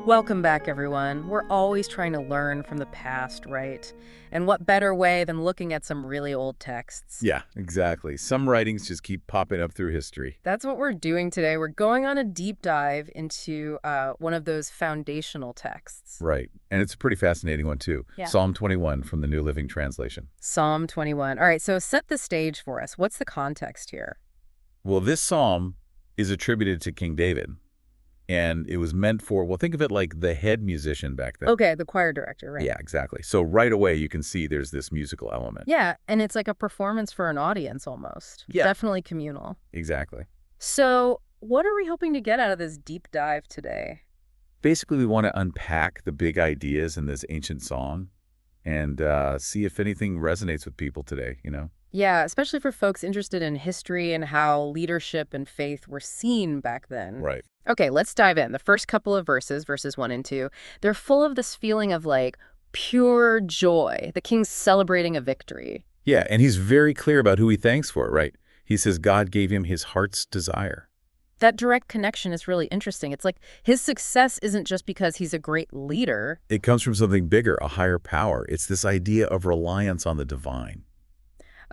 Welcome back, everyone. We're always trying to learn from the past, right? And what better way than looking at some really old texts? Yeah, exactly. Some writings just keep popping up through history. That's what we're doing today. We're going on a deep dive into one of those foundational texts. Right. And it's a pretty fascinating one, too. Yeah. Psalm 21 from the New Living Translation. Psalm 21. All right, so set the stage for us. What's the context here? Well, this psalm is attributed to King David. And it was meant for, well, think of it like the head musician back then. Okay, the choir director, right? Yeah, exactly. So right away, you can see there's this musical element. Yeah, and it's like a performance for an audience almost. Yeah. Definitely communal. Exactly. So what are we hoping to get out of this deep dive today? Basically, we want to unpack the big ideas in this ancient song and see if anything resonates with people today, Yeah, especially for folks interested in history and how leadership and faith were seen back then. Right. Okay, let's dive in. The first couple of verses, verses 1 and 2, they're full of this feeling of like pure joy. The king's celebrating a victory. Yeah, and he's very clear about who he thanks for, right? He says God gave him his heart's desire. That direct connection is really interesting. It's like his success isn't just because he's a great leader. It comes from something bigger, a higher power. It's this idea of reliance on the divine.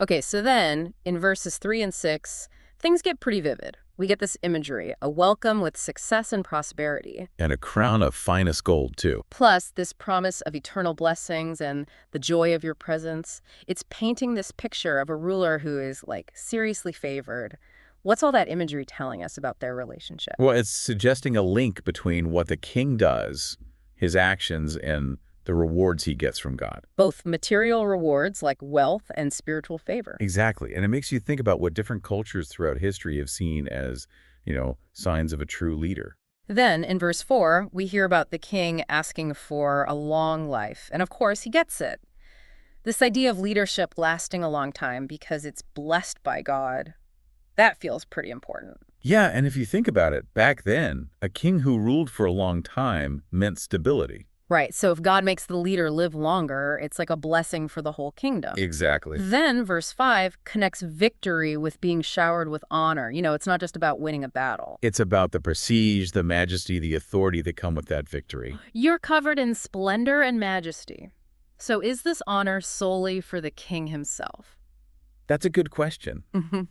Okay, so then in verses 3 and 6, things get pretty vivid. We get this imagery, a welcome with success and prosperity. And a crown of finest gold, too. Plus, this promise of eternal blessings and the joy of your presence. It's painting this picture of a ruler who is, like, seriously favored. What's all that imagery telling us about their relationship? Well, it's suggesting a link between what the king does, his actions, and the rewards he gets from God. Both material rewards like wealth and spiritual favor. Exactly. And it makes you think about what different cultures throughout history have seen as, signs of a true leader. Then, in verse 4, we hear about the king asking for a long life. And of course, he gets it. This idea of leadership lasting a long time because it's blessed by God, that feels pretty important. Yeah, and if you think about it, back then, a king who ruled for a long time meant stability. Right, so if God makes the leader live longer, it's like a blessing for the whole kingdom. Exactly. Then, verse 5 connects victory with being showered with honor. It's not just about winning a battle. It's about the prestige, the majesty, the authority that come with that victory. You're covered in splendor and majesty. So is this honor solely for the king himself? That's a good question.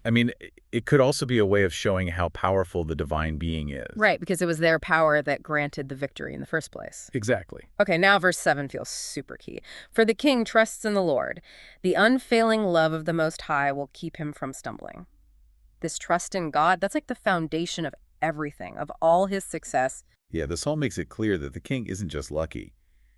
I mean, it could also be a way of showing how powerful the divine being is. Right, because it was their power that granted the victory in the first place. Exactly. Okay, now verse 7 feels super key. For the king trusts in the Lord. The unfailing love of the Most High will keep him from stumbling. This trust in God, that's like the foundation of everything, of all his success. Yeah, the psalm makes it clear that the king isn't just lucky.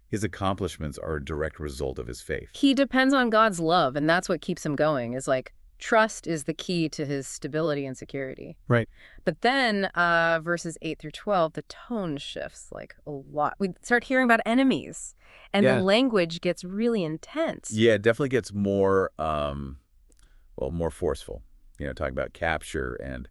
His accomplishments are a direct result of his faith. He depends on God's love, and that's what keeps him going, is like trust is the key to his stability and security. Right. But then verses 8 through 12, the tone shifts like a lot. We start hearing about enemies, and the language gets really intense. Yeah, it definitely gets more, more forceful. Talking about capture and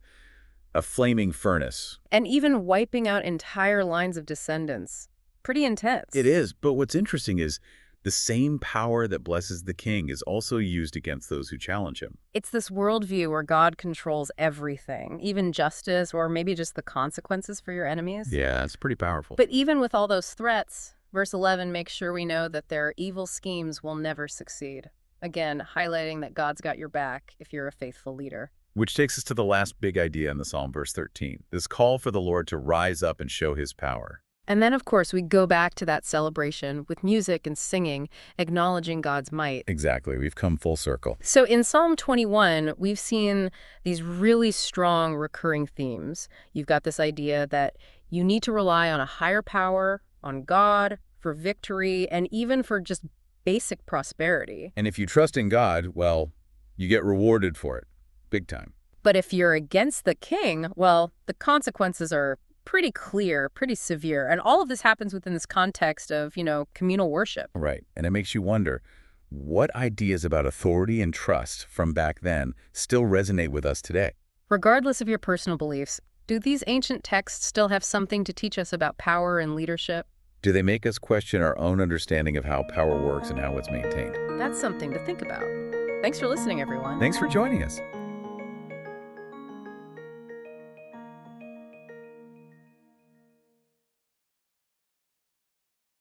a flaming furnace. And even wiping out entire lines of descendants. Pretty intense. It is, but what's interesting is the same power that blesses the king is also used against those who challenge him. It's this worldview where God controls everything, even justice or maybe just the consequences for your enemies. Yeah, it's pretty powerful. But even with all those threats, verse 11 makes sure we know that their evil schemes will never succeed. Again, highlighting that God's got your back if you're a faithful leader. Which takes us to the last big idea in the Psalm, verse 13, this call for the Lord to rise up and show his power. And then, of course, we go back to that celebration with music and singing, acknowledging God's might. Exactly. We've come full circle. So in Psalm 21, we've seen these really strong recurring themes. You've got this idea that you need to rely on a higher power, on God, for victory, and even for just basic prosperity. And if you trust in God, well, you get rewarded for it. Big time. But if you're against the king, well, the consequences are pretty clear, pretty severe. And all of this happens within this context of, communal worship. Right. And it makes you wonder, what ideas about authority and trust from back then still resonate with us today? Regardless of your personal beliefs, do these ancient texts still have something to teach us about power and leadership? Do they make us question our own understanding of how power works and how it's maintained? That's something to think about. Thanks for listening, everyone. Thanks for joining us.